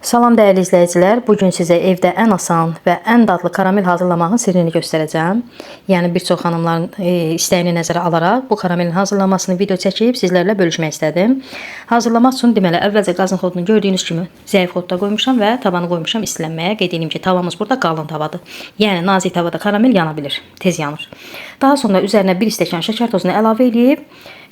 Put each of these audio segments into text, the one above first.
Salam dəyərli izləyicilər, bugün sizə evdə ən asan və ən dadlı karamel hazırlamağın sirrini göstərəcəm. Yəni bir çox xanımların istəyini nəzərə alaraq bu karamelin hazırlanmasını video çəkib sizlərlə bölüşmək istədim. Hazırlamaq üçün deməli əvvəlcə qazın xodunu gördüyünüz kimi zəif xodda qoymuşam və tavanı qoymuşam islənməyə. Qeyd edim ki, tavamız burada qalın tavadır. Yəni nazik tavada karamel yana bilir, tez yanır. Daha sonra üzərinə 1 stəkan şəkər tozunu əlavə edib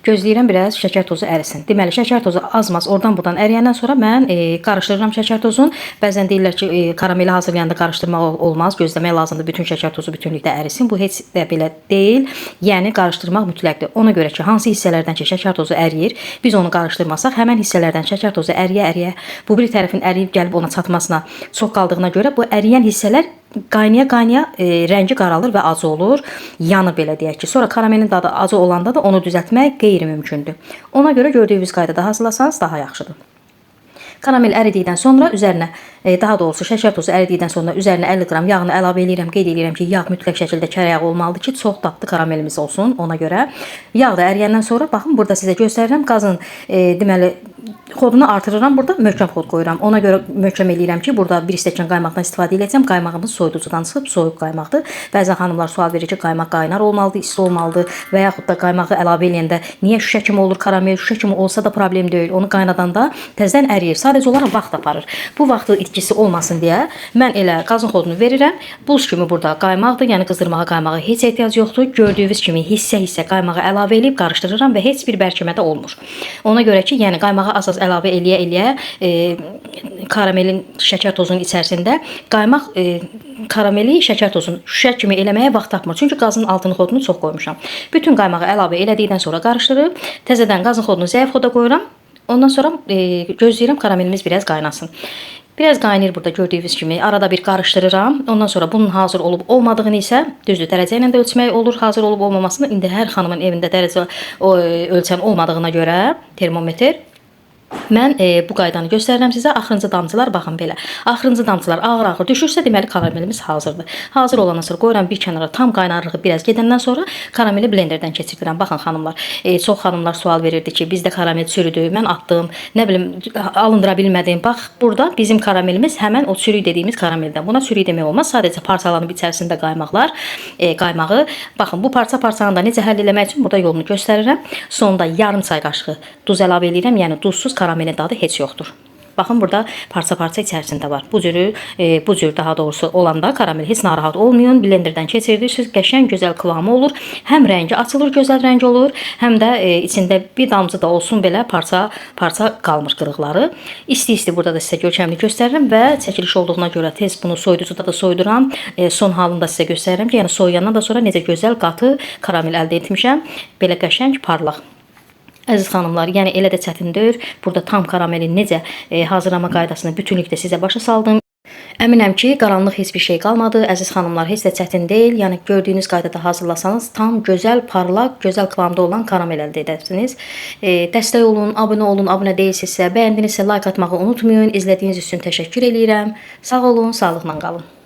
gözləyirəm biraz şəkər tozu ərisin. Deməli şəkər tozu az-maz oradan-buradan əriyəndən sonra mən qarışdırıram şəkər tozunu. Bəzən deyirlər ki, karameli hazırlayanda qarışdırmaq olmaz, gözləmək lazımdır bütün şəkər tozu bütünlükdə ərisin. Bu heç də belə deyil. Yəni qarışdırmaq mütləqdir. Ona görə ki, hansı hissələrdən ki şəkər tozu əriyir, biz onu qarışdırmasaq, həmin hissələrdən şəkər tozu əriyə-əriyə bu bir tərəfin əriyib gəlib ona çatmasına çox qaldığına görə bu əriyən hissələr qaynaya-qaynaya rəngi qaralır və acı olur. Yanı belə deyək ki, sonra karamelin dadı acı olanda da onu düzəltmək qeyri-mümkündür. Ona görə gördüyünüz qaydada hazırlasanız daha yaxşıdır. Karamel əridikdən sonra üzərinə, daha doğrusu şəkər tozu əridikdən sonra üzərinə 50 qram yağını əlavə edirəm. Qeyd edirəm ki, yağ mütləq şəkildə kərə yağı olmalıdır ki, çox dadlı karamelimiz olsun. Ona görə yağ da əriyəndən sonra baxın burada sizə göstərirəm. Qazın deməli xodunu artırıram, burada möhkəm xod qoyuram. Ona görə möhkəm eləyirəm ki, burada 1 stəkan qaymaqdan istifadə edəcəm. Qaymağımız soyuducudan çıxıb soyuq qaymaqdır. Bəzən xanımlar sual verir ki, qaymaq qaynar olmalıdır, isti olmalıdır və yaxud da qaymağı əlavə eləyəndə niyə şüşə kimi olur karamel? Şüşə kimi olsa da problem deyil. Onu qaynadanda təzədən əriyir. Sadəcə olaraq vaxt aparır. Bu vaxtı itkisi olmasın deyə mən elə qazın xodunu verirəm. Buz kimi burada qaymaqdır. Yəni qızdırmağa qaymağa heç ehtiyac yoxdur. Gördüyünüz kimi hissə-hissə qaymağı əlavə edib qarışdırıram və heç bir bərkimə də olmur. Ona görə ki, yəni qaymağı az-az əlavə eləyə-eləyə karamelin şəkər tozunun içərisində qaymaq karameli şəkər tozunu şüşə kimi eləməyə vaxt tapmır. Çünki qazın altını xodunu çox qoymuşam. Bütün qaymağı əlavə elədikdən sonra qarışdırıb təzədən qazın xodunu zəif xoda qoyuram. Ondan sonra gözləyirəm karamelimiz biraz qaynasın. Biraz qaynayır burada gördüyünüz kimi. Arada bir qarışdırıram. Ondan sonra bunun hazır olub olmadığını isə düzdür dərəcə ilə də ölçmək olur. Hazır olub olmamasını indi hər xanımın evində dərəcə ölçən olmadığına görə termometr mən bu qaydanı göstərirəm sizə. Axırıncı damcılar baxın belə. Axırıncı damcılar ağır-ağır düşürsə deməli karamelimiz hazırdır. Hazır olandan sonra qoyuram bir kənara, tam qaynarlığı biraz gedəndən sonra karameli blenderdən keçirdirəm. Baxın xanımlar, çox xanımlar sual verirdi ki, bizdə karamel çürüdü, mən atdım, nə bilim alındıra bilmədim. Bax, burada bizim karamelimiz həmən o çürük dediyimiz karameldən. Buna çürük demək olmaz. Sadəcə parçalanıb içərisində qaymaqlar, qaymağı. Baxın, bu parça-parçanı da necə həll etmək üçün burada yolunu göstərirəm. Sonda yarım çay qaşığı duz əlavə edirəm. Yəni duzsuz karamelin dadı heç yoxdur. Baxın burada parça-parça içərisində var. Bu cür daha doğrusu olanda karamel heç narahat olmayın. Blenderdən keçirirsiniz. Qəşəng, gözəl kıvamı olur. Həm rəngi açılır, gözəl rəng olur. Həm də içində bir damcı da olsun belə parça qalmır qırıqları. İsti-isti burada da sizə görkəmli göstərirəm və çəkiliş olduğuna görə tez bunu soyuducuda da soyuduram. Son halını da sizə göstərirəm ki, yəni soyuyandan da sonra necə gözəl qatı karamel əldə etmişəm. Belə qəşəng, parlaq. Əziz xanımlar, yəni elə də çətin deyil. Burada tam karamelin necə hazırlama qaydasını bütünlükdə sizə başa saldım. Əminəm ki, qaranlıq heç bir şey qalmadı. Əziz xanımlar, heç də çətin deyil. Yəni gördüyünüz qaydada hazırlasanız tam gözəl, parlaq, gözəl kıvamda olan karamel əldə edərsiniz. Dəstək olun, abunə olun, abunə deyilsinizsə, bəyəndinizsə like atmağı unutmayın. İzlədiyiniz üçün təşəkkür edirəm. Sağ olun, sağlıqla qalın.